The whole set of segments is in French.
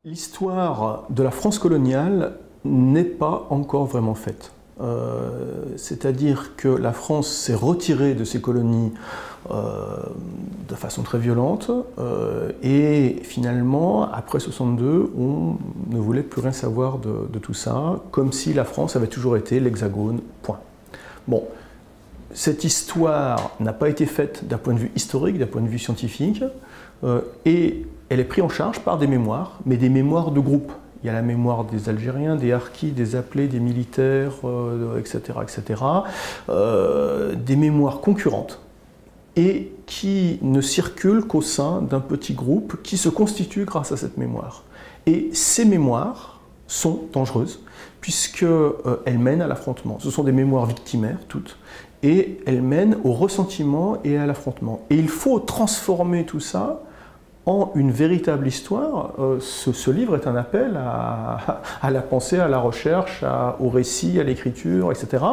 L'histoire de la France coloniale n'est pas encore vraiment faite. C'est-à-dire que la France s'est retirée de ses colonies de façon très violente et finalement, après 62, on ne voulait plus rien savoir de tout ça, comme si la France avait toujours été l'Hexagone, point. Bon, cette histoire n'a pas été faite d'un point de vue historique, d'un point de vue scientifique, et elle est prise en charge par des mémoires, mais des mémoires de groupe. Il y a la mémoire des Algériens, des Harkis, des appelés, des militaires, etc., etc. Des mémoires concurrentes et qui ne circulent qu'au sein d'un petit groupe qui se constitue grâce à cette mémoire. Et ces mémoires sont dangereuses puisqu'elles mènent à l'affrontement. Ce sont des mémoires victimaires, toutes, et elles mènent au ressentiment et à l'affrontement. Et il faut transformer tout ça en une véritable histoire. Ce livre est un appel à la pensée, à la recherche, au récit, à l'écriture, etc.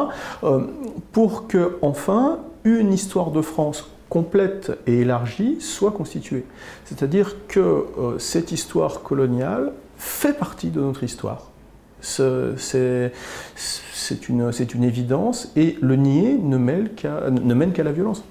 Pour que, enfin, une histoire de France complète et élargie soit constituée. C'est-à-dire que cette histoire coloniale fait partie de notre histoire. C'est une évidence, et le nier ne mène qu'à la violence.